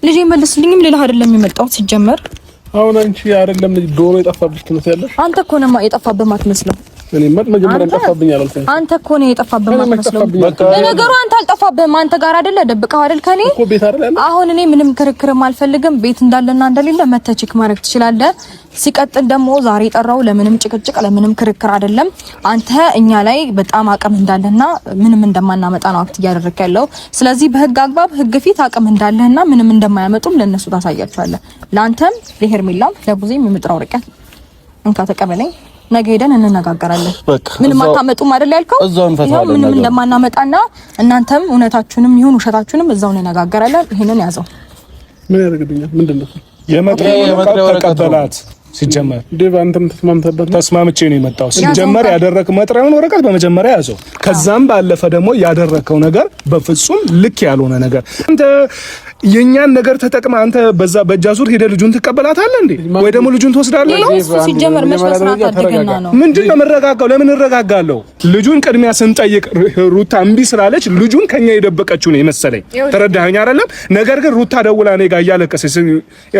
ልጄ መልስልኝም ልልህ አይደለም የመጣሁት ሲጀመር። አሁን አንቺ አይደለም ዶሮ የጠፋብሽ ትመስያለሽ። አንተ እኮ ነው የጠፋብህ ማትመስለው። እኔ መጀመሪያ ጠፋብኝ አላልኩም። አንተ እኮ ነው የጠፋብህ ማትመስለው። ለነገሩ አንተ አልጠፋብህም። አንተ ጋር አይደለ ደብቀው አይደል ከኔ እኮ ቤት አይደል። አሁን እኔ ምንም ክርክርም አልፈልግም። ቤት እንዳለና እንደሌለ መተህ ቼክ ማድረግ ትችላለህ። ሲቀጥል ደግሞ ዛሬ ጠራው ለምንም ጭቅጭቅ ለምንም ክርክር አይደለም። አንተ እኛ ላይ በጣም አቅም እንዳለና ምንም እንደማናመጣ ነው አክት እያደረክ ያለው። ስለዚህ በህግ አግባብ ህግ ፊት አቅም እንዳለህና ምንም እንደማያመጡም ለነሱ ታሳያቸዋለህ። ላንተም ለሄርሜላም ለቡዜም የምጥራው ወረቀት እንካ ተቀበለኝ። ነገ ሄደን እንነጋገራለን። ምንም አታመጡም አይደል ያልከው? ይሄው ምንም እንደማናመጣና እናንተም እውነታችሁንም ይሁን ውሸታችሁንም እዛው እንነጋገራለን። ይሄንን ያዘው። ምን ያደርግልኛል? ምንድነው የመጥሪያ ወረቀት ሲጀመር ዴቭ አንተም ተስማምቼ ነው የመጣው። ሲጀመር ያደረክ መጥሪያውን ወረቀት በመጀመሪያ ያዘው። ከዛም ባለፈ ደግሞ ያደረከው ነገር በፍጹም ልክ ያልሆነ ነገር አንተ የኛን ነገር ተጠቅመህ አንተ በዛ በእጃዙር ሄደ ልጁን ትቀበላታለህ እንዴ? ወይ ደግሞ ልጁን ትወስዳለህ ነው? ሲጀመር መስራት አደገና ነው። ምንድነው መረጋጋው? ለምን እረጋጋለሁ? ልጁን ቅድሚያ ስንጠይቅ ሩታ እምቢ ስላለች ልጁን ከኛ የደበቀችው ነው የመሰለኝ። ተረዳኸኝ አይደለም? ነገር ግን ሩታ ደውላ እኔ ጋር እያለቀሰች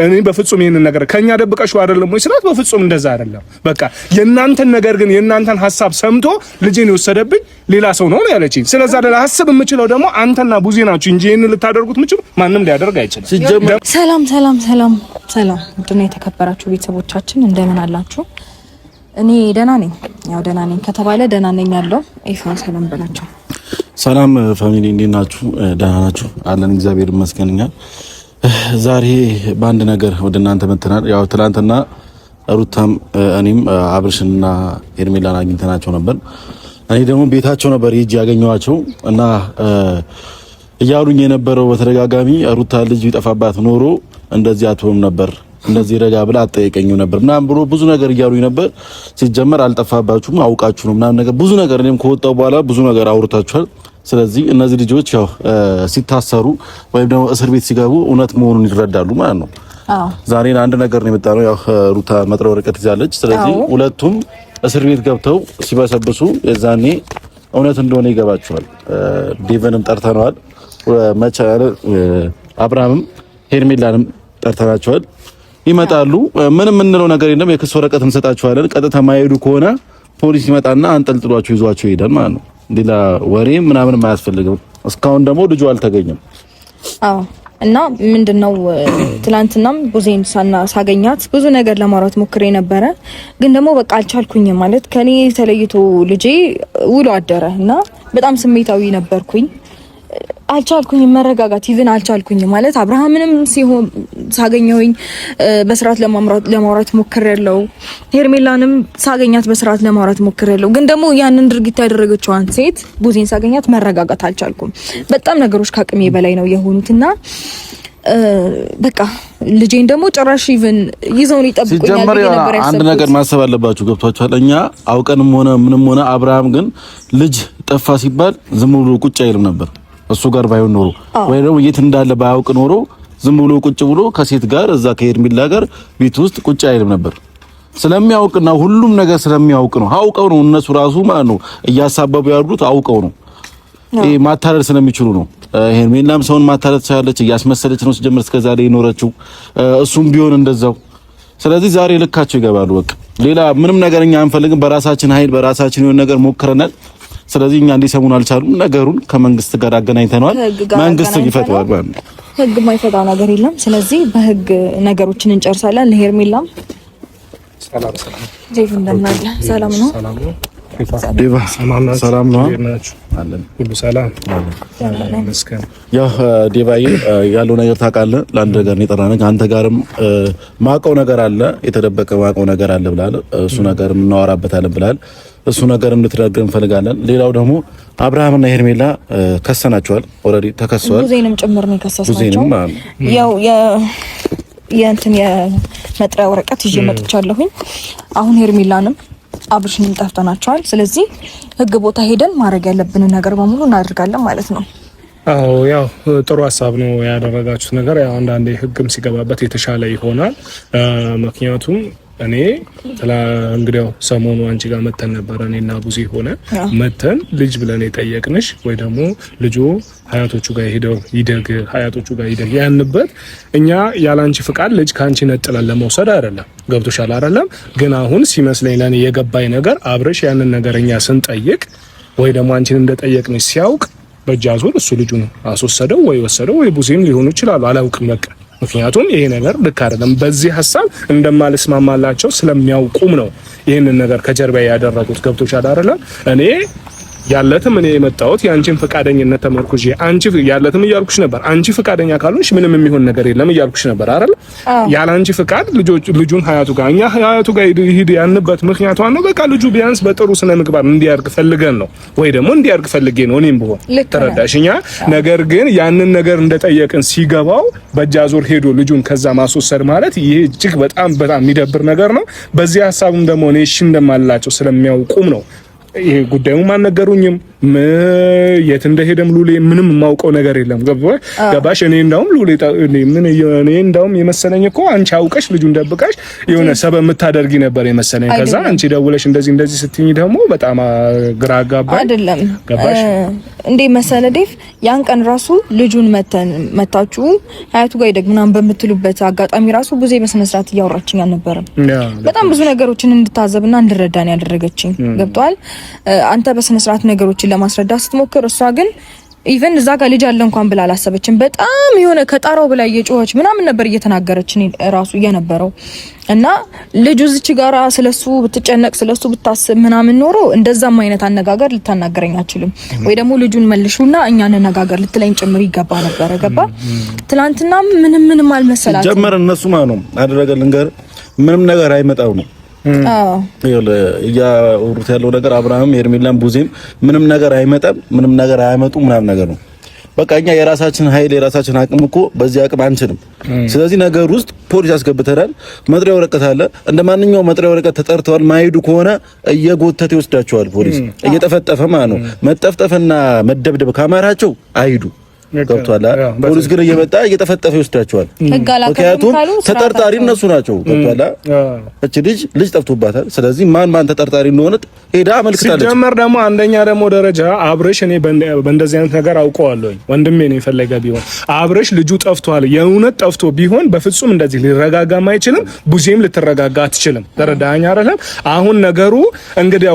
እኔ በፍጹም ይሄንን ነገር ከኛ ደበቀችው አይደለም ወይ ስላት በፍጹም እንደዛ አይደለም። በቃ የናንተን ነገር ግን የናንተን ሐሳብ ሰምቶ ልጄን የወሰደብኝ ሌላ ሰው ነው ያለችኝ። ስለዚህ አይደል ሐሳብ የምችለው ደግሞ አንተና ቡዜ ናችሁ እንጂ ይሄንን ልታደርጉት የምችሉ ማንም ሊያደርግ አይችልም። ሰላም ውድና የተከበራችሁ ቤተሰቦቻችን እንደምን አላችሁ? እኔ ደህና ነኝ። ያው ደህና ነኝ ከተባለ ደህና ነኝ ያለው ኤፋ ሰላም በላቸው። ሰላም ፋሚሊ እንዴት ናችሁ? ደህና ናችሁ? አለን እግዚአብሔር ይመስገን። ዛሬ በአንድ ነገር ወደ እናንተ መጥተናል። ያው ትላንትና ሩታም እኔም አብርሽና ሄርሜላን አግኝተናቸው ነበር። እኔ ደግሞ ቤታቸው ነበር ሄጄ ያገኘኋቸው እና እያሉኝ የነበረው በተደጋጋሚ ሩታ ልጅ ቢጠፋባት ኖሮ እንደዚህ አትሆንም ነበር፣ እንደዚህ ረጋ ብላ አትጠይቀኝም ነበር ምናምን ብሎ ብዙ ነገር እያሉኝ ነበር። ሲጀመር አልጠፋባችሁም አውቃችሁ ነው ምናምን ነገር ብዙ ነገር እኔም ከወጣው በኋላ ብዙ ነገር አውርታችኋል። ስለዚህ እነዚህ ልጆች ያው ሲታሰሩ ወይም ደግሞ እስር ቤት ሲገቡ እውነት መሆኑን ይረዳሉ ማለት ነው። ዛሬ አንድ ነገር ነው የመጣነው። ያው ሩታ መጥሪያ ወረቀት ይዛለች። ስለዚህ ሁለቱም እስር ቤት ገብተው ሲበሰብሱ የዛኔ እውነት እንደሆነ ይገባቸዋል። ዴቨንም ጠርተነዋል። መቻል አብርሃምም ሄርሜላንም ጠርተናቸዋል። ይመጣሉ። ምንም የምንለው ነገር የለም። የክስ ወረቀት እንሰጣቸዋለን። ቀጥታ ማይሄዱ ከሆነ ፖሊስ ይመጣና አንጠልጥሏቸው ይዟቸው ይሄዳል ማለት ነው። ሌላ ወሬ ምናምን አያስፈልግም። እስካሁን ደግሞ ልጁ አልተገኘም። እና ምንድነው ትላንትናም ቡዜን ሳገኛት ብዙ ነገር ለማውራት ሞክሬ ነበረ። ግን ደግሞ በቃ አልቻልኩኝም። ማለት ከኔ ተለይቶ ልጄ ውሎ አደረ እና በጣም ስሜታዊ ነበርኩኝ። አልቻልኩኝም መረጋጋት ኢቭን አልቻልኩኝም። ማለት አብርሃምንም ሲሆን ሳገኘውኝ በስርዓት ለማውራት ሞክሬያለሁ። ሄርሜላንም ሳገኛት በስርዓት ለማውራት ሞክሬያለሁ። ግን ደግሞ ያንን ድርጊት ያደረገችው አንተ ሴት ቡዜን ሳገኛት መረጋጋት አልቻልኩም። በጣም ነገሮች ከአቅሜ በላይ ነው የሆኑትና በቃ ልጄን ደግሞ ጭራሽ ኢቭን ይዘውን ይጠብቁኛል ነበር ያሰብኩት። አንድ ነገር ማሰብ አለባችሁ። ገብቷችኋል? እኛ አውቀንም ሆነ ምንም ሆነ አብርሃም ግን ልጅ ጠፋ ሲባል ዝም ብሎ ቁጭ አይልም ነበር። እሱ ጋር ባይሆን ኖሮ ወይ ደግሞ የት እንዳለ ባያውቅ ኖሮ ዝም ብሎ ቁጭ ብሎ ከሴት ጋር እዛ ከሄርሜላ ጋር ቤት ውስጥ ቁጭ አይልም ነበር። ስለሚያውቅና ሁሉም ነገር ስለሚያውቅ ነው። አውቀው ነው እነሱ ራሱ ማለት ነው እያሳበቡ ያሉት አውቀው ነው። ይሄ ማታለል ስለሚችሉ ነው። ሄርሜላም ሰውን ማታለል ትችላለች፣ እያስመሰለች ነው ሲጀምር እስከ ዛሬ የኖረችው። እሱም ቢሆን እንደዛው። ስለዚህ ዛሬ ልካቸው ይገባሉ። በቃ ሌላ ምንም ነገር እኛ አንፈልግም። በራሳችን ኃይል በራሳችን የሆነ ነገር ሞክረናል። ስለዚህ እኛ እንዲሰሙን አልቻሉም። ነገሩን ከመንግስት ጋር አገናኝተናል። መንግስት ይፈታዋል ማለት ነው። ህግ የማይፈታው ነገር የለም። ስለዚህ በህግ ነገሮችን እንጨርሳለን። ለሄርሜላም ሰላም ጄፍ እንደናለ ሰላም ነው። ዴቫ ሰላም ነው አለን ሁሉ ሰላም መስከረም ያው ዴቫዬ ያለው ነገር ታውቃለህ። ለአንድ ነገር ነው የጠራነህ። አንተ ጋርም ማውቀው ነገር አለ፣ የተደበቀ ማውቀው ነገር አለ ብላል። እሱ ነገር እናወራበታለን ብላል። እሱ ነገር እንድትነግረን እንፈልጋለን። ሌላው ደግሞ አብርሃምና ሄርሜላ ከሰናቸዋል። ኦልሬዲ ተከሰዋል። ቡዜንም ጭምር ነው የከሰሳቸው። ያው የእንትን የመጥሪያ ወረቀት ይዤ መጥቻለሁኝ። አሁን ሄርሜላንም አብርሽንም ጠርተናቸዋል። ስለዚህ ህግ ቦታ ሄደን ማድረግ ያለብንን ነገር በሙሉ እናደርጋለን ማለት ነው። አዎ ያው ጥሩ ሀሳብ ነው ያደረጋችሁት ነገር። ያው አንዳንዴ ህግም ሲገባበት የተሻለ ይሆናል። ምክንያቱም እኔ እንግዲያው ሰሞኑ አንቺ ጋር መተን ነበር እኔና ቡዜ ሆነ መተን ልጅ ብለን የጠየቅንሽ ወይ ደግሞ ልጁ ሀያቶቹ ጋር ሄደው ይደግ ሀያቶቹ ጋር ይደግ ያንበት እኛ ያላንቺ ፍቃድ ልጅ ካንቺ ነጥለን ለመውሰድ አይደለም። ገብቶሻል አይደለም? ግን አሁን ሲመስለኝ ለኔ የገባኝ ነገር አብረሽ ያንን ነገርኛ ስንጠይቅ ወይ ደግሞ አንቺን እንደጠየቅንሽ ሲያውቅ በጃዙር እሱ ልጁን አስወሰደው ወይ ወሰደው ወይ ቡዜም ሊሆኑ ይችላሉ። አላውቅም በቃ ምክንያቱም ይሄ ነገር ልክ አይደለም። በዚህ ሐሳብ እንደማልስማማላቸው ስለሚያውቁም ነው ይሄንን ነገር ከጀርባ ያደረጉት። ገብቶሻል አይደለም? እኔ ያለትም እኔ የመጣሁት ያንቺን ፈቃደኝነት ተመርኩዤ አንቺ ያለትም እያልኩሽ ነበር። አንቺ ፈቃደኛ ካልሆንሽ ምንም የሚሆን ነገር የለም እያልኩሽ ነበር አይደል? ያለ አንቺ ፈቃድ ልጁን ሀያቱ ጋር እኛ ሀያቱ ጋር ሂድ ያንበት ምክንያቱ ነው። በቃ ልጁ ቢያንስ በጥሩ ስነ ምግባር እንዲያድግ ፈልገን ነው ወይ ደግሞ እንዲያድግ ፈልጌ ነው እኔም ብሆን ተረዳሽኛ። ነገር ግን ያንን ነገር እንደጠየቅን ሲገባው በጃዙር ሄዶ ልጁን ከዛ ማስወሰድ ማለት ይሄ እጅግ በጣም የሚደብር ነገር ነው። በዚህ ሐሳቡም ደግሞ እኔ እሺ እንደማላቸው ስለሚያውቁም ነው ይሄ ጉዳዩም አልነገሩኝም። የት እንደሄደም ሉሌ ምንም የማውቀው ነገር የለም። ገባሽ? እኔ እንዳውም የመሰለኝ እኮ አንቺ አውቀሽ ልጁን ደብቀሽ የሆነ ሰበብ የምታደርጊ ነበር የመሰለኝ። ከዛ አንቺ ደውለሽ እንደዚህ ስትኝ ደግሞ በጣም ግራ አጋባኝ። አይደለም ገባሽ እንዴ መሰለ ዴፍ ያን ቀን ራሱ ልጁን መታችሁ ሀያቱ ጋር ይደግ ምናምን በምትሉበት አጋጣሚ ራሱ ብዙ በስነ ስርዓት እያወራችኝ አልነበረም። በጣም ብዙ ነገሮችን እንድታዘብና እንድረዳን ያደረገችኝ ገብቷል። አንተ በስነ ስርዓት ነገሮችን ለማስረዳት ስትሞክር እሷ ግን ኢቨን እዛ ጋር ልጅ አለ እንኳን ብላ አላሰበችም። በጣም የሆነ ከጣራው በላይ የጮኸች ምናምን ነበር እየተናገረች ራሱ እየነበረው እና ልጁ እዚች ጋራ ስለሱ ብትጨነቅ ስለሱ ብታስብ ምናምን ኖሮ እንደዛም አይነት አነጋገር ልታናገረኝ አችልም። ወይ ደግሞ ልጁን መልሹና እኛ እንነጋገር ልትለኝ ጭምር ይገባ ነበር። ገባ? ትናንትና ምንም አልመሰላችም። ጀመረ እነሱ ማለት ነው አደረገ ልንገር ምንም ነገር አይመጣው ነው ያወሩት ያለው ነገር አብርሃም ሄርሜላም ቡዜም ምንም ነገር አይመጣም፣ ምንም ነገር አያመጡ ምናምን ነገር ነው። በቃ እኛ የራሳችን ኃይል የራሳችን አቅም እኮ በዚህ አቅም አንችልም። ስለዚህ ነገር ውስጥ ፖሊስ አስገብተናል። መጥሪያ ወረቀት አለ። እንደማንኛውም መጥሪያ ወረቀት ተጠርተዋል። ማይሄዱ ከሆነ እየጎተተ ይወስዳቸዋል ፖሊስ እየጠፈጠፈ ማለት ነው። መጠፍጠፍና መደብደብ ካማራቸው አይሄዱ ገብቷል። ፖሊስ ግን እየመጣ እየተፈጠፈ ይወስዳቸዋል። ምክንያቱም ተጠርጣሪ እነሱ ናቸው። ገብቷል። እቺ ልጅ ጠፍቶባታል። ስለዚህ ማን ተጠርጣሪ እንደሆነ ሄዳ አመልክታለች። ሲጀመር ደግሞ አንደኛ ደግሞ ደረጃ አብርሽ እኔ በእንደዚህ አይነት ነገር አውቀዋለሁ። ወንድሜ ነው የፈለገ ቢሆን አብርሽ ልጁ ጠፍቷል። የእውነት ጠፍቶ ቢሆን በፍጹም እንደዚህ ሊረጋጋም አይችልም። ቡዜም ልትረጋጋ አትችልም። ተረዳኸኝ አይደለም? አሁን ነገሩ እንግዲህ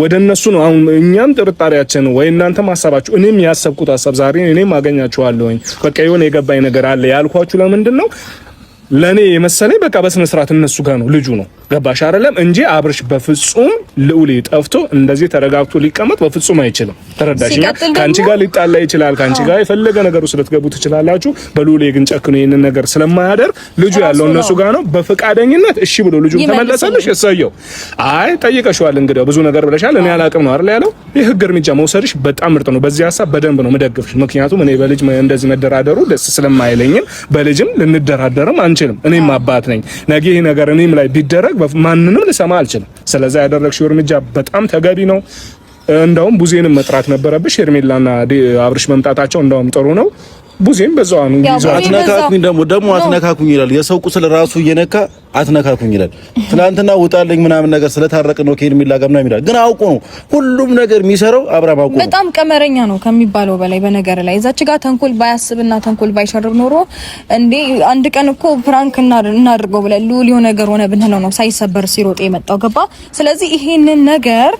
ወደ እነሱ ነው። አሁን እኛም ጥርጣሬያችን ወይ እናንተም ሐሳባችሁ እኔም ያሰብኩት ሐሳብ ዛሬ እኔም አገኛችኋለሁኝ በቃ የሆነ የገባኝ ነገር አለ ያልኳችሁ ለምንድን ነው ለኔ የመሰለኝ በቃ በስነ ስርዓት እነሱ ጋር ነው ልጁ ነው ገባሽ አይደለም እንጂ አብርሽ በፍጹም ልዑሌ ጠፍቶ እንደዚህ ተረጋግቶ ሊቀመጥ በፍጹም አይችልም። ተረዳሽኛ? ካንቺ ጋር ሊጣላ ይችላል። ካንቺ ጋር የፈለገ ነገር ውስጥ ልትገቡ ትችላላችሁ። በልዑሌ ግን ጨክኖ ይሄንን ነገር ስለማያደርግ ልጁ ያለው እነሱ ጋር ነው። በፈቃደኝነት እሺ ብሎ ልጁ ተመለሰልሽ እሰየው። አይ ጠይቀሽዋል እንግዲህ ብዙ ነገር ብለሻል። እኔ አላቅም ነው አይደል ያለው። የህግ እርምጃ መውሰድሽ በጣም ምርጥ ነው። በዚህ ሐሳብ በደንብ ነው መደግፍሽ። ምክንያቱም እኔ በልጅ እንደዚህ መደራደሩ ደስ ስለማይለኝም በልጅም ልንደራደርም አንችልም። እኔም አባት ነኝ። ነገ ይሄ ነገር እኔም ላይ ቢደረግ ማንንም ልሰማ አልችልም። ስለዚህ ያደረግሽው እርምጃ በጣም ተገቢ ነው። እንደውም ቡዜንም መጥራት ነበረብሽ። ሄርሜላና አብርሽ መምጣታቸው እንደውም ጥሩ ነው። ቡዜም በዛው ነው አትነካኩኝ ደግሞ አትነካኩኝ ይላል። የሰው ቁስል ራሱ እየነካ አትነካኩኝ ይላል። ትናንትና ውጣልኝ ምናምን ነገር ስለታረቀ ነው ከሄርሜላ ጋር ምናምን ይላል። ግን አውቆ ነው ሁሉም ነገር የሚሰራው። አብርሃም አውቆ በጣም ቀመረኛ ነው ከሚባለው በላይ። በነገር ላይ እዛች ጋር ተንኮል ባያስብና ተንኮል ባይሸርብ ኖሮ እንዴ አንድ ቀን እኮ ፕራንክ እናድርገው ብለን ሊሆነ ነገር ሆነ ብንለው ነው ሳይሰበር ሲሮጥ የመጣው ገባ። ስለዚህ ይሄንን ነገር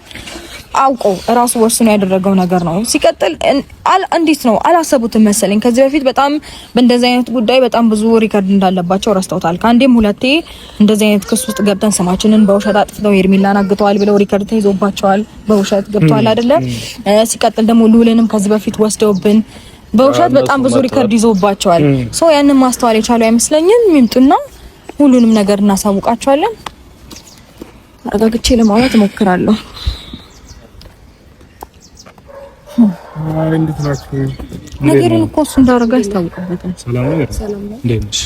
አውቆ ራሱ ወስኖ ያደረገው ነገር ነው። ሲቀጥል እንዴት ነው አላሰቡትም መሰለኝ። ከዚህ በፊት በጣም በእንደዚህ አይነት ጉዳይ በጣም ብዙ ሪከርድ እንዳለባቸው ረስተውታል። ከአንዴም ሁለቴ እንደዚህ አይነት ክስ ውስጥ ገብተን ስማችንን በውሸት አጥፍተው ሄርሜላን አግተዋል ብለው ሪከርድ ተይዞባቸዋል። በውሸት ገብተዋል አይደለ? ሲቀጥል ደግሞ ልዑልንም ከዚህ በፊት ወስደውብን በውሸት በጣም ብዙ ሪከርድ ይዞባቸዋል። ሶ ያንን ማስተዋል የቻሉ አይመስለኝም። ይምጡና ሁሉንም ነገር እናሳውቃቸዋለን። አረጋግቼ ለማውራት እሞክራለሁ። እንዴት ናችሁ? ነገሩን እኮ እሱ እንዳደረገ ያስታውቅበታል። ሰላም ነው። እንዴት ነሽ?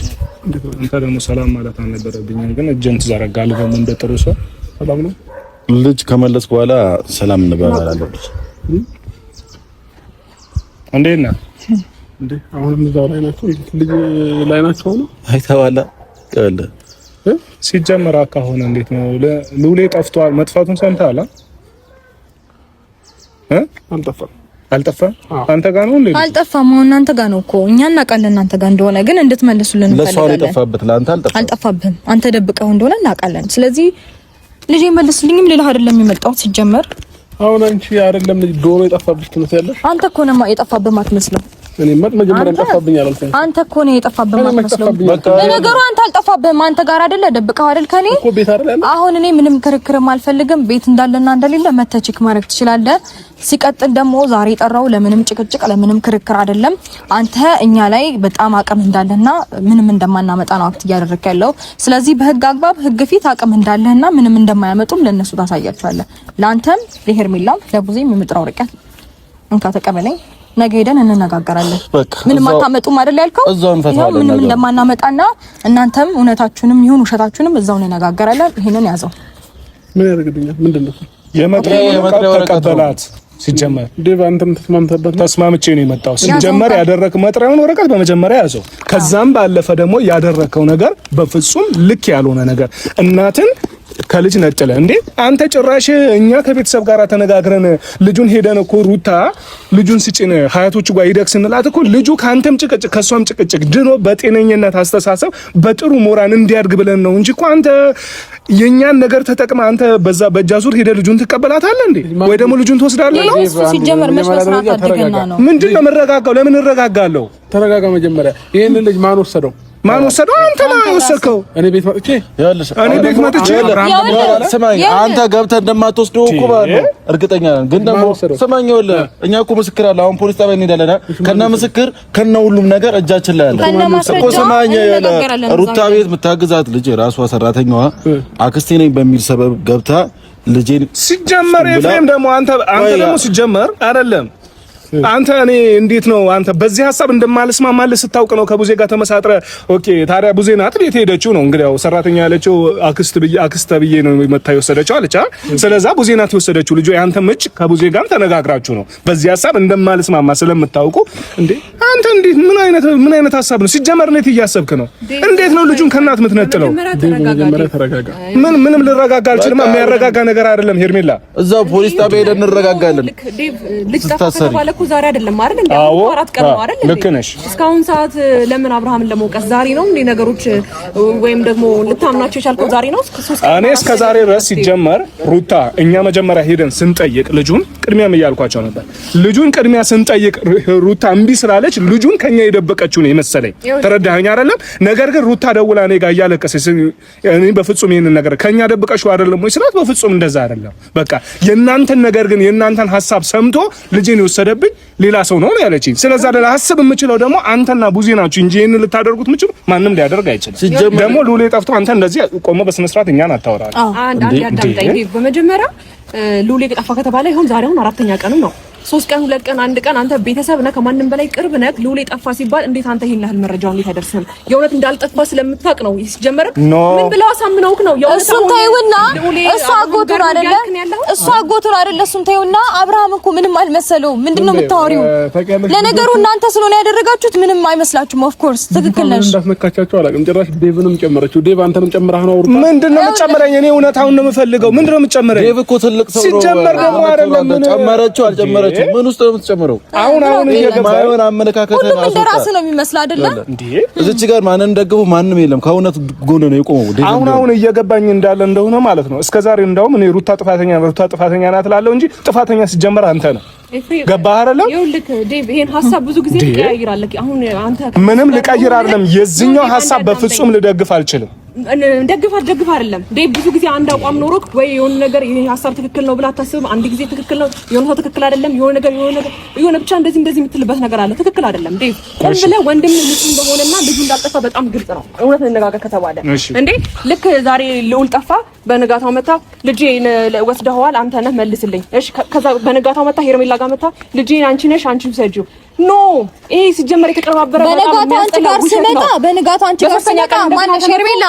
አንተ ደግሞ ሰላም ማለት አልነበረብኝም፣ ግን እጄን ትዘረጋለህ ደግሞ እንደ ጥሩ ሰው። ሰላም ነው። ልጅ ከመለስኩ በኋላ ሰላም እንባባላለን። እንዴት ነህ? አሁንም እዛው ላይ ናቸው። ልጅ ላይ ናቸው ነው አይተዋላ ቀለ ሲጀመር አካሆነ እንዴት ነው ሉሌ ጠፍቷል? መጥፋቱን ሰምተሃል? አልጠፋም። አንተ ጋር ነው እንዴ? አልጠፋም። እናንተ ጋር ነው እኮ እኛ እናውቃለን እናንተ ጋር እንደሆነ፣ ግን እንድትመልሱልን እንፈልጋለን። ለሷ የጠፋበት ለአንተ አልጠፋብህም። አንተ ደብቀው እንደሆነ እናውቃለን። ስለዚህ ልጄ መልስልኝም ልልህ አይደለም የመጣሁት ሲጀመር። አሁን አንቺ አይደለም ዶሮ የጠፋብሽ ትመስያለሽ። አንተ እኮ ነው የጠፋብህ ማትመስለው። እኔ መጀመሪያ ጠፋብኝ አላልኩም። አንተ እኮ ነው የጠፋብህ ማትመስለው። ለነገሩ አንተ አልጠፋብህም። አንተ ጋር አይደለ ደብቀው አይደል ከኔ እኮ ቤት አይደል። አሁን እኔ ምንም ክርክርም አልፈልግም። ቤት እንዳለና እንደሌለ መተህ ቼክ ማድረግ ትችላለህ። ሲቀጥል ደግሞ ዛሬ ጠራው ለምንም ጭቅጭቅ ለምንም ክርክር አይደለም። አንተ እኛ ላይ በጣም አቅም እንዳለና ምንም እንደማናመጣ ነው አክት እያደረክ ያለው። ስለዚህ በህግ አግባብ ህግ ፊት አቅም እንዳለና ምንም እንደማያመጡም ለነሱ ታሳያቸዋለህ። ለአንተም ለሄርሜላም ለቡዜም የምጥራው ወረቀት እንካ ተቀበለኝ። ነገ ሄደን እንነጋገራለን። ምንም አታመጡም አይደል ያልከው? ይሄው ምንም እንደማናመጣና እናንተም እውነታችሁንም ይሁን ውሸታችሁንም እዛው እንነጋገራለን። ይሄንን ያዘው። ምን ያደርግልኛል? ምንድነው የመጥሪያ ወረቀት ሲጀመር ዴቭ አንተም ተስማምቼ ነው የመጣው። ሲጀመር ያደረክ መጥሪያውን ወረቀት በመጀመሪያ ያዘው። ከዛም ባለፈ ደግሞ ያደረከው ነገር በፍጹም ልክ ያልሆነ ነገር እናትን ከልጅ ነጥለ እንዴ አንተ ጭራሽ እኛ ከቤተሰብ ጋር ተነጋግረን ልጁን ሄደን እኮ ሩታ ልጁን ስጭን ሀያቶቹ ጋር ይደግ ስንላት እኮ ልጁ ካንተም ጭቅጭቅ ከሷም ጭቅጭቅ ድኖ በጤነኝነት አስተሳሰብ በጥሩ ሞራን እንዲያድግ ብለን ነው እንጂ እኮ አንተ የኛን ነገር ተጠቅመህ አንተ በዛ በእጃዙር ሄደ ልጁን ትቀበላታለህ እንዴ? ወይ ደግሞ ልጁን ትወስዳለህ ነው? ሲጀመር መስማት አድገና ነው። ምንድነው መረጋጋው? ለምን እረጋጋለሁ? ተረጋጋ። መጀመሪያ ይሄንን ልጅ ማን ወሰደው? አንተ ነው የወሰድከው። እኔ ቤት መጥቼ ስማኝ፣ አንተ ገብተህ እንደማትወስደው እኮ ባለው እርግጠኛ ነን። ግን ደግሞ ስማኝ፣ ይኸውልህ እኛ እኮ ምስክር አለ። አሁን ፖሊስ ጣቢያ እንሄዳለን። ከነ ምስክር ከነ ሁሉም ነገር እጃችን ላይ አለ እኮ። ስማኝ፣ ሩታ ቤት የምታግዛት ልጅ ራሷ ሰራተኛዋ አክስቴ ነኝ በሚል ሰበብ ገብታ ልጄን ሲጀመር ኤፍሬም ደግሞ አንተ ደግሞ ሲጀመር አይደለም አንተ እኔ እንዴት ነው አንተ በዚህ ሐሳብ እንደማልስማማልህ ስታውቅ ነው ከቡዜ ጋር ተመሳጥረ። ኦኬ ታዲያ ቡዜ ናት ቤት ሄደችው ነው እንግዲህ ያው ሰራተኛ ያለችው አክስት ብዬ ነው መታ የወሰደችው አለች። ስለዚህ ቡዜ ናት የወሰደችው ልጅ አንተ ምጭ ከቡዜ ጋርም ተነጋግራችሁ ነው በዚህ ሐሳብ እንደማልስማማ ስለምታውቁ እንዴ አንተ እንዴት ምን አይነት ሐሳብ ነው ሲጀመር? እንዴት እያሰብክ ነው? እንዴት ነው ልጁን ከናት የምትነጥለው? ምንም ልረጋጋ አልችልም። የሚያረጋጋ ነገር አይደለም ሄርሜላ። እዛው ፖሊስ ጣቢያ ሄደን እንረጋጋለን። ልጅ ተፈተዋለ እኮ ዛሬ አይደለም አይደል እንዴ? አራት ቀን ነው አይደል እንዴ? ልክ ነሽ። እስካሁን ሰዓት ለምን አብርሃምን ለመውቀስ ዛሬ ነው እንዴ ነገሮች ወይም ደግሞ ልታምናቸው የቻልከው ዛሬ ነው? እኔ እስከ ዛሬ ድረስ ሲጀመር ሩታ እኛ መጀመሪያ ሄደን ስንጠይቅ ልጁን ቅድሚያም እያልኳቸው ነበር። ልጁን ቅድሚያ ስንጠይቅ ሩታ እምቢ ስላለች ልጁን ከኛ የደበቀችው ነው የመሰለኝ። ተረዳኸኝ አይደለም? ነገር ግን ሩታ ደውላ እኔ ጋር እያለቀሰች እኔ በፍጹም ይሄንን ነገር ከኛ ደብቀሽው አይደለም ወይ ስላት በፍጹም እንደዛ አይደለም። በቃ የእናንተን ነገር ግን የእናንተን ሐሳብ ሰምቶ ልጄን ወሰደብኝ ሌላ ሰው ነው ያለችኝ። ስለዚህ አይደል ሐሳብ የምችለው ደግሞ አንተና ቡዜ ናችሁ እንጂ ይሄንን ልታደርጉት ምችሉ ማንም ሊያደርግ አይችልም። ደግሞ ሉሌ ጠፍቶ አንተ እንደዚህ ቆመ በስነ ስርዓት እኛን አታወራል። አንድ ያዳምጠኝ። በመጀመሪያ ሉሌ ጠፋ ከተባለ ይሁን ዛሬ አሁን አራተኛ ቀኑ ነው። 3 ቀን 2 ቀን 1 ቀን አንተ ቤተሰብ ነህ፣ ከማንም በላይ ቅርብ ነህ። ሉሌ ጠፋ ሲባል እንዴት አንተ ይሄን ያህል መረጃውን እንዴት አይደርስም? የእውነት እንዳልጠፋ ስለምታውቅ ነው ሲጀመር። ምን ብለው አሳምነውክ ነው? እሱን ተይውና እሱ አጎቱ ነው አይደለ? እሱ አጎቱ ነው አይደለ? እሱን ተይውና አብርሃም እኮ ምንም አልመሰለውም። ምንድነው የምታወሪው? ለነገሩ እናንተ ስለሆነ ያደረጋችሁት ምንም አይመስላችሁም። ኦፍ ኮርስ ትክክል ነሽ። እንዳስነካቻችሁ አላውቅም። ጭራሽ ዴቭንም ጨመረችው። ዴቭ አንተንም ጨምራህ ነው አውርታ። ምንድነው የምትጨምረኝ? እኔ እውነታውን ነው የምፈልገው። ምንድነው የምትጨምረኝ? ዴቭ እኮ ትልቅ ሰው ነው። ሲጀመር ደግሞ አይደለም ጨመረችው አልጨመረችው ምን ውስጥ ነው የምትጨምረው? አሁን የማይሆን አመለካከት ሁሉም እንደራስ ነው የሚመስል አይደለ እንዴ? እዚች ጋር ማንን ደግፉ ማንም የለም። ከእውነት ጎን ነው የቆመው። አሁን እየገባኝ እንዳለ እንደሆነ ማለት ነው። እስከዛሬ እንደውም እኔ ሩታ ጥፋተኛ ናት እላለሁ እንጂ ጥፋተኛ ሲጀመር አንተ ነህ። ገባህ አይደለም? ይኸውልህ ዴቭ ይሄን ሐሳብ ብዙ ጊዜ ትቀያይራለህ። አሁን አንተ ምንም ልቀይር አይደለም። የዚህኛው ሐሳብ በፍጹም ልደግፍ አልችልም። ደግፍ አይደለም ዴቭ። ብዙ ጊዜ አንድ አቋም ኖሮክ ወይ የሆነ ነገር ይሄ ሐሳብ ትክክል ነው ብላ አታስብም። አንድ ጊዜ ትክክል ነው፣ የሆነ ሰው ትክክል አይደለም፣ የሆነ ነገር ብቻ እንደዚህ የምትልበት ነገር አለ። ትክክል አይደለም ዴቭ። ቆም ብለህ ወንድም ልጅ እንደሆነና ልጁ እንዳልጠፋ በጣም ግልጽ ነው። እውነት እንነጋገር ከተባለ እንዴ ልክ ዛሬ ልዑል ጠፋ፣ በነጋታው መታ ልጄን ወስደኸዋል አንተ ነህ መልስልኝ። እሺ ከዛ በነጋታው መታ ሄርሜላ ጋር መታ ልጄን አንቺ ነሽ አንቺ ውሰጂው። ኖ ይሄ ሲጀመር የተቀረባበረ በነጋታው አንቺ ጋር ስመጣ ማነሽ ሄርሜላ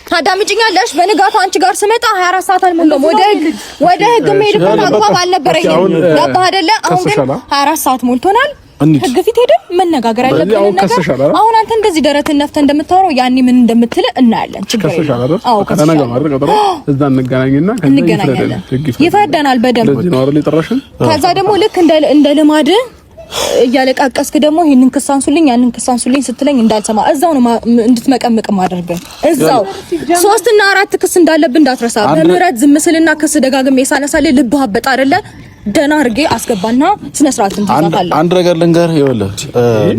ታዳምጪኛለሽ? በንጋቱ አንቺ ጋር ስመጣ 24 ሰዓት አልሞላም። ወደ ህግ መሄድበት አግባብ አልነበረኝም። ገባህ አይደለ? አሁን ግን 24 ሰዓት ሞልቶናል። ህግ ፊት ሄደን መነጋገር ያለብን ነገር አሁን አንተ እንደዚህ ደረትን ነፍተህ እንደምታወራው ያኔ ምን እንደምትል እናያለን። ችግር የለም። አዎ ከተናገር ማለት ቀጠሮ እዛ እንገናኛለን። ይፈርደናል በደንብ ከዛ ደግሞ ልክ እንደ ልማድ እያለቃቀስክ ደግሞ ይሄንን ክሳንሱልኝ ያንን ክሳንሱልኝ ስትለኝ እንዳልሰማ እዛው ነው እንድትመቀመቅ ማድረግ እዛው 3 እና 4 ክስ እንዳለብን እንዳትረሳ። በምህረት ዝም ስልና ክስ ደጋግሜ ሳነሳልህ ልብህ አበጣ አይደለ? ደና አርጌ አስገባና ስነ ስርዓትን ተዛታለህ። አንድ ነገር ልንገርህ፣ ይኸውልህ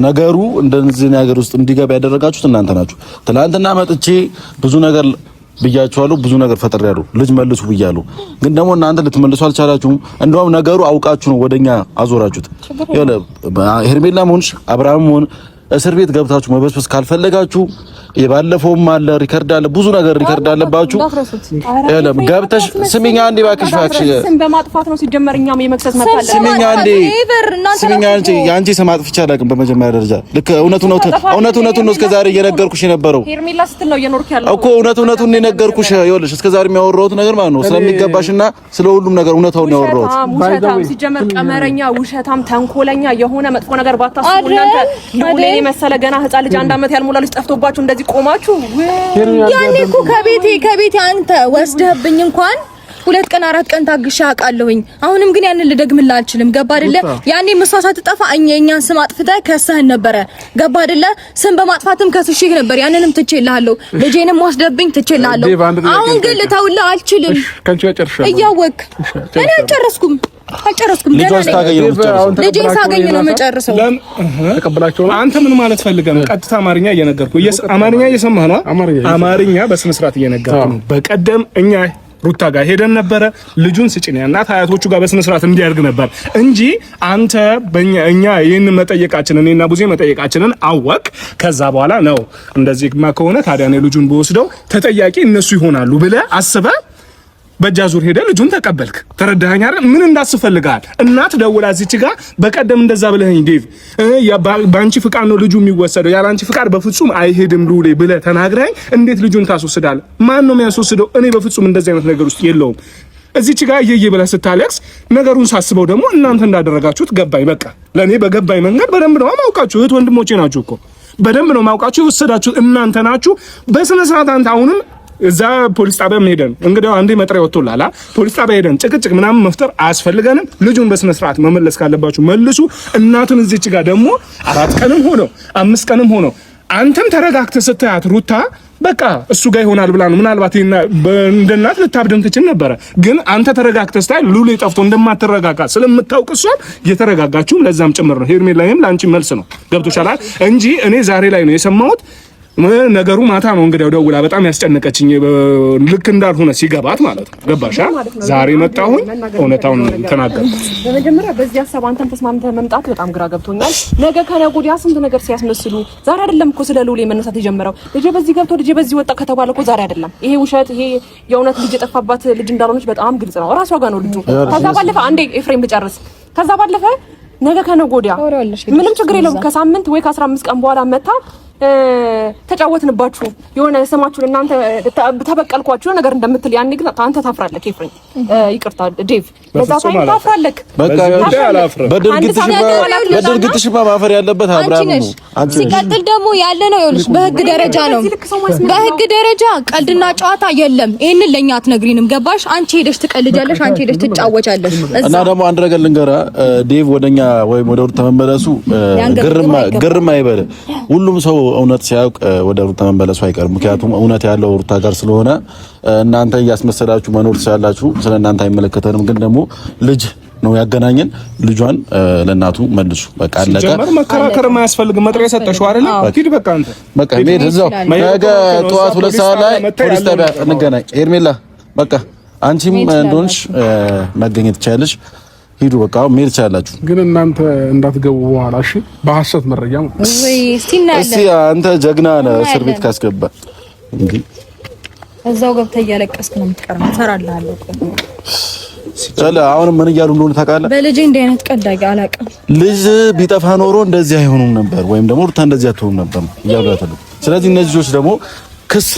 ነገሩ እንደዚህ ነገር ውስጥ እንዲገባ ያደረጋችሁት እናንተ ናችሁ። ትናንትና መጥቼ ብዙ ነገር ብያችኋለሁ፣ ብዙ ነገር ፈጥሬያለሁ፣ ልጅ መልሱ ብያለሁ። ግን ደግሞ እናንተ ልትመልሱ አልቻላችሁም። እንደውም ነገሩ አውቃችሁ ነው ወደኛ አዞራችሁት። ይኸውልህ ሄርሜላም ሆንሽ አብርሃም ሆን እስር ቤት ገብታችሁ መበስበስ ካልፈለጋችሁ የባለፈውም አለ ሪከርድ አለ፣ ብዙ ነገር ሪከርድ አለባችሁ። ያለም ገብተሽ ስሚኛ አንዴ ባክሽ ስም በማጥፋት ነው ሲጀመር እኛም የመክሰስ መጣለ። ስሚኛ አንዴ ያንቺ ስም አጥፍቼ አላውቅም። በመጀመሪያ ደረጃ ልክ እውነቱን ነው እስከዛሬ እየነገርኩሽ የነበረው ሄርሜላ ስትል ነው እየኖርክ ያለው እኮ እውነቱን ነው የነገርኩሽ። ይኸውልሽ እስከዛሬ የሚያወራሁት ነገር ማለት ነው ስለሚገባሽና ስለ ሁሉም ነገር እውነታውን ያወራሁት። ውሸታም ሲጀመር ቀመረኛ፣ ውሸታም፣ ተንኮለኛ የሆነ መጥፎ ነገር ባታስቡ እናንተ ለኔ መሰለ ገና ህፃን ልጅ 1 አመት ያልሞላ ልጅ ጠፍቶባችሁ እንደዚህ ቆማችሁ ያኔ እኮ ከቤቴ አንተ ወስደህብኝ እንኳን 2 ቀን 4 ቀን ታግሻ አውቃለሁኝ። አሁንም ግን ያንን ልደግምልህ አልችልም። ገባ አይደለ? ያኔ መስዋዕት ተጠፋ እኛን ስም አጥፍተህ ከሰህን ነበረ። ገባ አይደለ? ስም በማጥፋትም ከስሽህ ነበር። ያንንም ትቼልሃለሁ። ልጄንም ወስደህብኝ ትቼልሃለሁ። አሁን ግን ልተውልህ አልችልም። እያወቅህ እኔ አልጨረስኩም። ልጄን ሳገኝ ነው የምጨርሰው። ተቀበላቸው ነው። አንተ ምን ማለት ፈልገህ ነው? ቀጥታ አማርኛ እየነገርኩህ አማርኛ እየሰማህ ነው። አማርኛ በስነ ስርዓት እየነገርኩህ ነው። በቀደም እኛ ሩታ ጋር ሄደን ነበረ። ልጁን ስጭኝ እናት አያቶቹ ጋር በስነ ስርዓት እንዲያርግ ነበር እንጂ አንተ እኛ ይሄን መጠየቃችንን እኔና ቡዜ መጠየቃችንን አወቅ። ከዛ በኋላ ነው እንደዚህማ ከሆነ ታዲያ ነው ልጁን በወስደው ተጠያቂ እነሱ ይሆናሉ ብለህ አስበህ በጃዙር ሄደ ልጁን ተቀበልክ። ተረዳኸኝ አይደል? ምን እንዳስፈልጋል እናት ደውላ እዚች ጋር በቀደም እንደዛ ብለኸኝ ዴቭ ባንቺ ፍቃድ ነው ልጁ የሚወሰደው ያላንቺ ፍቃድ በፍጹም አይሄድም ሉሌ ብለህ ተናግረኸኝ እንዴት ልጁን ታስወስዳለህ? ማን ነው የሚያስወስደው? እኔ በፍጹም እንደዚህ አይነት ነገር ውስጥ የለውም። እዚች ጋር እየየ ብለህ ስታለቅስ ነገሩን ሳስበው ደግሞ እናንተ እንዳደረጋችሁት ገባኝ። በቃ ለኔ በገባኝ መንገድ በደንብ ነው ማውቃችሁ። እህት ወንድሞቼ ናችሁ እኮ በደንብ ነው ማውቃችሁ። የወሰዳችሁት እናንተ ናችሁ በስነ ስርዓት። አንተ አሁንም እዛ ፖሊስ ጣቢያ ሄደን እንግዲህ አንዴ መጥሪያ ወጥቶላላ ፖሊስ ጣቢያ ሄደን ጭቅጭቅ ምናምን መፍጠር አያስፈልገንም። ልጁን በስነ ስርዓት መመለስ ካለባችሁ መልሱ። እናቱን እዚች ጋር ደግሞ 4 ቀንም ሆኖ 5 ቀንም ሆኖ አንተም ተረጋግተህ ስታያት ሩታ በቃ እሱ ጋር ይሆናል ብላ ነው ምናልባት እንደ እናት ልታብደም ትችል ነበረ። ግን አንተ ተረጋግተህ ስታይ ሉሌ ጠፍቶ እንደማትረጋጋ ስለምታውቅ እሷም የተረጋጋችሁ ለዛም ጭምር ነው። ሄርሜላም ለአንቺ መልስ ነው ገብቶሻል እንጂ እኔ ዛሬ ላይ ነው የሰማሁት። ነገሩ ማታ ነው እንግዲህ ደውላ በጣም ያስጨነቀችኝ ልክ እንዳልሆነ ሲገባት ማለት ነው። ገባሻ? ዛሬ መጣሁኝ እውነታውን ተናገርኩ። በመጀመሪያ በዚህ ሀሳብ አንተም ተስማምተህ መምጣት በጣም ግራ ገብቶኛል። ነገ ከነገ ወዲያ ስንት ነገር ሲያስመስሉ ዛሬ አይደለም እኮ ስለ ሉሌ መነሳት የጀመረው። ልጄ በዚህ ገብቶ ልጄ በዚህ ወጣ ከተባለ እኮ ዛሬ አይደለም። ይሄ ውሸት ይሄ የእውነት ልጅ የጠፋባት ልጅ እንዳልሆነች በጣም ግልጽ ነው። ራሷ ጋር ነው ልጁ። ከዛ ባለፈ አንዴ ኤፍሬም ልጨርስ። ከዛ ባለፈ ነገ ከነገ ወዲያ ምንም ችግር የለውም። ከሳምንት ወይ ከ15 ቀን በኋላ መታ ተጫወትንባችሁ የሆነ ስማችሁን እናንተ ተበቀልኳችሁ ነገር እንደምትል ያኔ ግን አንተ ታፍራለህ። ኤፍሬም ይቅርታ ዴቭ በዛ ታይም ታፍራለህ። በቃ በድርጊትሽ ማፈር ያለበት አብርሃም ነው። አንቺ ሲቀጥል ደግሞ ያለ ነው ይኸውልሽ፣ በህግ ደረጃ ነው። በህግ ደረጃ ቀልድና ጨዋታ የለም። ይሄንን ለኛ አትነግሪንም። ገባሽ? አንቺ ሄደሽ ትቀልጃለሽ፣ አንቺ ሄደሽ ትጫወቻለሽ። እና ደግሞ አንድ ነገር ልንገራ ዴቭ ወደኛ ወይም ወደ ሩታ መመለሱ ግርማ አይበል። ሁሉም ሰው እውነት ሲያውቅ ወደ ሩታ መመለሱ አይቀርም። ምክንያቱም እውነት ያለው ሩታ ጋር ስለሆነ እናንተ እያስመሰላችሁ መኖር ትችላላችሁ። ስለናንተ አይመለከተንም። ግን ደግሞ ልጅ ነው ያገናኘን። ልጇን ለእናቱ መልሱ። በቃ አለቀ። ጀመር መከራከር የማያስፈልግም። መጥሪያ ሰጠሽው አይደል? ሂድ በቃ አንተ በቃ ሄድ እዛው ነገ ጠዋት 2 ሰዓት ላይ ፖሊስ ጣቢያ እንገናኝ። ኤርሜላ በቃ አንቺም እንደሆንሽ መገኘት ትችያለሽ። ሂዱ በቃ መሄድ ትችላላችሁ። ግን እናንተ እንዳትገቡ በኋላ እሺ፣ በሐሰት መረጃ ወይ እስቲ አንተ ጀግና ነህ። እስር ቤት ካስገባ እንዴ እዛው ገብተህ እያለቀስክ ነው የምትቀረው። እሰራልሃለሁ። ሲቻለ አሁን ምን እያሉ እንደሆነ ታውቃለህ? በልጄ እንደ አይነት ቀልድ አላውቅም። ልጅ ቢጠፋ ኖሮ እንደዚህ አይሆኑም ነበር፣ ወይም ደግሞ ሩታ እንደዚህ አትሆንም ነበር እያሉ ያተሉ። ስለዚህ እነዚህ ልጆች ደግሞ ክስ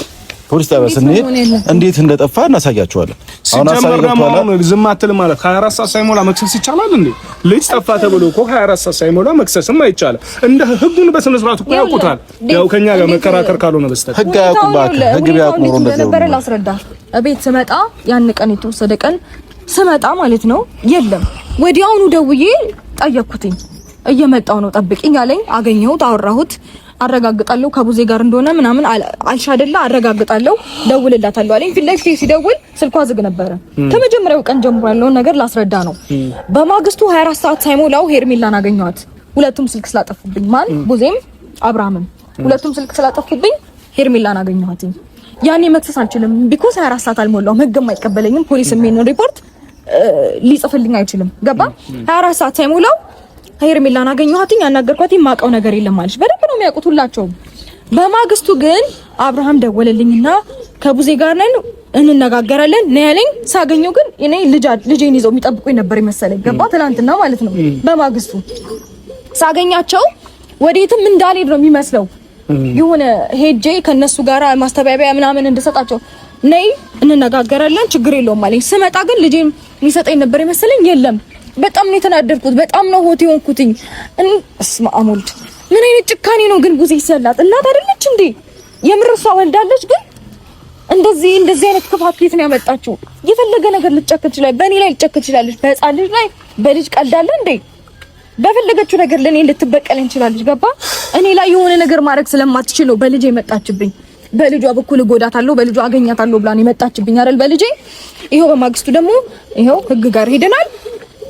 ፖሊስ ጣቢያ ስንሄድ እንዴት እንደጠፋ እናሳያቸዋለን። አሁን አሳይቷል። ዝም አትልም ማለት 24 ሰዓት ሳይሞላ መክሰስ ይቻላል እንዴ? ልጅ ጠፋ ተብሎ እኮ 24 ሰዓት ሳይሞላ መክሰስም አይቻልም። እንደ ህጉን በስነ ስርዓት እኮ ያውቁታል። ያው ከኛ ጋር መከራከር ካልሆነ በስተቀር ህግ ያውቁባክ ህግ ቢያውቁ ኖሮ እንደዚህ ነበር። ላስረዳ። እቤት ስመጣ ያን ቀን የተወሰደ ቀን ስመጣ ማለት ነው የለም። ወዲያውኑ ደውዬ ጠየቅኩትኝ። እየመጣው ነው ጠብቂኝ አለኝ። አገኘሁት፣ አወራሁት፣ አረጋግጣለሁ ከቡዜ ጋር እንደሆነ ምናምን አልሽ አይደለ? አረጋግጣለሁ፣ ደውልላታለሁ አለኝ። ፊት ለፊት ሲደውል ስልኳ ዝግ ነበረ። ከመጀመሪያው ቀን ጀምሮ ያለውን ነገር ላስረዳ ነው። በማግስቱ 24 ሰዓት ሳይሞላው ሄርሜላን አገኘኋት። ሁለቱም ስልክ ስላጠፉብኝ፣ ማን ቡዜም አብርሃምም ሁለቱም ስልክ ስላጠፉብኝ ሄርሜላን አገኘኋት። ያኔ መክሰስ አልችልም፣ ቢኮዝ 24 ሰዓት አልሞላውም። ህግም አይቀበለኝም። ፖሊስ ምን ሪፖርት ሊጽፍልኝ አይችልም። ገባ? 24 ሰዓት ሳይሞላው ሄርሜላን አገኘኋትኝ፣ ያናገርኳትኝ። ማውቀው ነገር የለም አለች። በደንብ ነው የሚያውቁት ሁላቸውም። በማግስቱ ግን አብርሃም ደወለልኝና ከቡዜ ጋር ነን እንነጋገራለን ነው ያለኝ። ሳገኘው ግን እኔ ልጄን ይዘው የሚጠብቁኝ ነበር ይመስለኝ። ገባ? ትናንትና ማለት ነው። በማግስቱ ሳገኛቸው ወዴትም እንዳልሄድ ነው የሚመስለው። የሆነ ሄጄ ከነሱ ጋር ማስተባበያ ምናምን እንድሰጣቸው ነይ እንነጋገራለን ችግር የለውም አለኝ። ስመጣ ግን ልጄን የሚሰጠኝ ነበር ይመስለኝ። የለም። በጣም ነው የተናደድኩት። በጣም ነው ሆት የሆንኩትኝ። እስማ አሞልድ ምን አይነት ጭካኔ ነው ግን ቡዜ ይሰላት። እናት አይደለች እንዴ? የምርሷ ወልዳለች። ግን እንደዚህ አይነት ክፋት ከየት ነው ያመጣችው? የፈለገ ነገር ልትጨክል ይችላል። በእኔ ላይ ልትጨክል ይችላል። በህፃን ልጅ ላይ በልጅ ቀልዳለ እንዴ? በፈለገችው ነገር ለኔ ልትበቀል እንችላለች። ገባ? እኔ ላይ የሆነ ነገር ማድረግ ስለማትችል ነው በልጄ የመጣችብኝ። በልጇ በኩል ጎዳታለሁ፣ በልጇ አገኛታለሁ ብላ ነው የመጣችብኝ አይደል? በልጄ ይሄው። በማግስቱ ደግሞ ይሄው ህግ ጋር ሄደናል።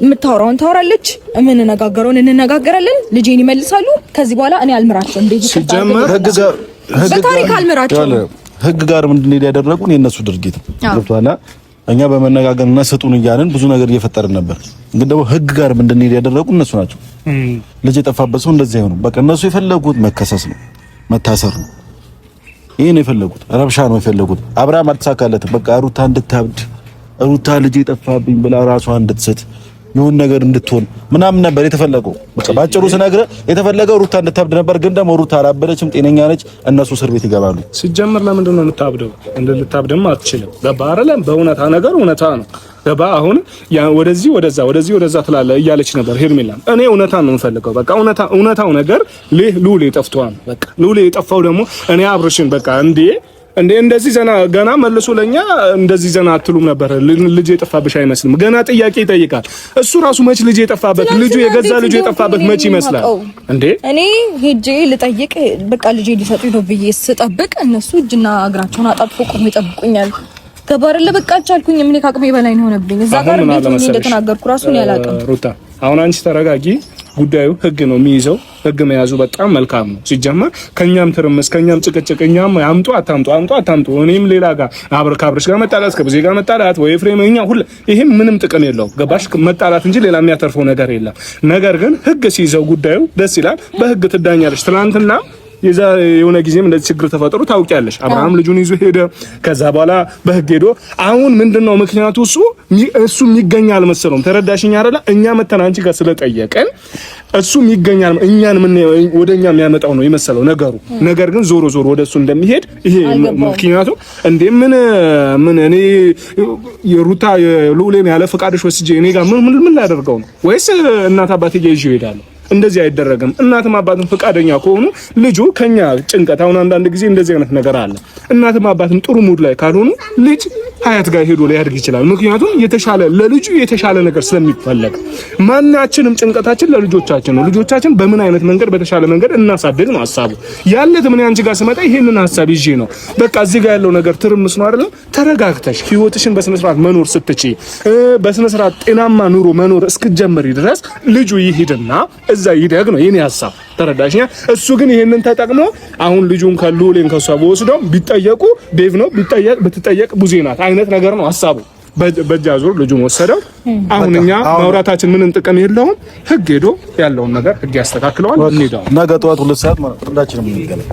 የምታወራውን ታወራለች፣ የምንነጋገረውን እንነጋገራለን። ልጄን ይመልሳሉ። ከዚህ በኋላ እኔ አልምራቸው እንደዚህ ሲጀመር ህግ ጋር በታሪክ አልምራቸው። ህግ ጋር ምንድነው ያደረጉን? የነሱ ድርጊት ገብቷልና እኛ በመነጋገር እና ስጡን እያልን ብዙ ነገር እየፈጠርን ነበር። ግን ደግሞ ህግ ጋር ምንድነው ያደረጉ? እነሱ ናቸው። ልጅ የጠፋበት ሰው እንደዚህ አይሆንም። በቃ እነሱ የፈለጉት መከሰስ ነው፣ መታሰር ነው። ይሄን የፈለጉት ረብሻ ነው የፈለጉት። አብርሃም አልተሳካለትም። በቃ ሩታ እንድታብድ፣ ሩታ ልጅ የጠፋብኝ ብላ ራሷን እንድትስት የሆነ ነገር እንድትሆን ምናምን ነበር የተፈለገው። በቃ ባጭሩ ስነግርህ የተፈለገው ሩታ እንድታብድ ነበር። ግን ደግሞ ሩታ አላበደችም፣ ጤነኛ ነች። እነሱ እስር ቤት ይገባሉ። ሲጀመር ለምንድን ነው የምታብደው? እንድታብድም አትችልም። ገባ አይደለም? በእውነታ ነገር እውነታ ነው። ገባ? አሁን ወደዚህ ወደዛ ትላለህ እያለች ነበር ሄርሜላ። እኔ እውነታ ነው የምፈልገው። በቃ እውነታው ነገር ሉሌ ጠፍቷል። በቃ ሉሌ የጠፋው ደግሞ እኔ አብርሽን በቃ እንደዚህ ዘና ገና መልሶ ለኛ እንደዚህ ዘና አትሉም ነበር። ልጅ የጠፋብሽ አይመስልም። ገና ጥያቄ ይጠይቃል። እሱ ራሱ መች ልጅ የጠፋበት ልጁ የገዛ ልጁ የጠፋበት መች ይመስላል እንዴ? እኔ ሄጄ ልጠይቅ በቃ ልጅ ሊሰጡኝ ነው ብዬ ስጠብቅ እነሱ እጅና እግራቸውን አጣጥፎ ቆሞ ይጠብቁኛል። ገባረለ በቃ አልቻልኩኝም። እኔ ከአቅሜ በላይ ነው ሆነብኝ። እዛ ጋር እንዴት ነው እንደተናገርኩ ራሱን ያላቀም። ሩታ አሁን አንቺ ተረጋጊ። ጉዳዩ ህግ ነው የሚይዘው። ህግ መያዙ በጣም መልካም ነው። ሲጀመር ከኛም ትርምስ ከኛም ጭቅጭቅ እኛም አምጡ እኔም ሌላ ጋር ከአብርሽ ጋር መጣላት ከቡዜ ጋር መጣላት ወይ ፍሬም እኛ ሁሉ ይሄም ምንም ጥቅም የለውም። ገባሽ? መጣላት እንጂ ሌላ የሚያተርፈው ነገር የለም። ነገር ግን ህግ ሲይዘው ጉዳዩ ደስ ይላል። በህግ ትዳኛለሽ። ትናንትና የሆነ ጊዜም እንደዚህ ችግር ተፈጠሩ ታውቂያለሽ። አብርሃም ልጁን ይዞ ሄደ። ከዛ በኋላ በህግ ሄዶ አሁን ምንድነው ምክንያቱ? እሱ ይገኛል መሰለውም። ተረዳሽኝ አይደለ? እኛ መተን አንቺ ጋር ስለጠየቀን እሱ ይገኛል እኛን ወደኛ የሚያመጣው ነው የመሰለው ነገሩ። ነገር ግን ዞሮ ወደሱ እንደሚሄድ ይሄ ምክንያቱ እንዴ ምን እኔ የሩታ የሉሌን ያለ ፈቃድሽ ወስጄ እኔ ጋር ምን ላደርገው ነው? ወይስ እናት አባቴ ጋር ይዤ እሄዳለሁ? እንደዚህ አይደረግም። እናትም አባትም ፈቃደኛ ከሆኑ ልጁ ከኛ ጭንቀት አሁን አንዳንድ ጊዜ እንደዚህ አይነት ነገር አለ። እናትም አባትም ጥሩ ሙድ ላይ ካልሆኑ ልጅ ሀያት ጋር ሄዶ ሊያድግ ይችላል። ምክንያቱም ለልጁ የተሻለ ነገር ስለሚፈለግ ማናችንም ጭንቀታችን ለልጆቻችን ነው። ልጆቻችን በምን አይነት መንገድ በተሻለ መንገድ እናሳድግ ነው ሀሳቡ ያለት። ምን አንቺ ጋር ስመጣ ይሄንን ሀሳብ ይዤ ነው። በቃ እዚህ ጋር ያለው ነገር ትርምስ ነው አይደለም? ተረጋግተሽ ህይወትሽን በስነ ስርዓት መኖር ስትችይ በስነ ስርዓት ጤናማ ኑሮ መኖር እስክትጀምሪ ድረስ ልጁ ይሄድና እዛ ይደግ ነው የኔ ሀሳብ። ተረዳሽኛ? እሱ ግን ይሄንን ተጠቅሞ አሁን ልጁን ከሉሌን ከሷ ወስደው ቢጠየቁ ዴቭ ነው ብትጠየቅ ቡዜ ናት አይነት ነገር ነው ሀሳቡ። በጃዙር ልጁን ወሰደው። አሁን እኛ ማውራታችን ምንም ጥቅም የለውም። ህግ ሄዶ ያለውን ነገር ህግ ያስተካክለዋል። እንሄዳለን። ነገ ጠዋት 2 ሰዓት ማለት ሁላችንም እንገናኝ።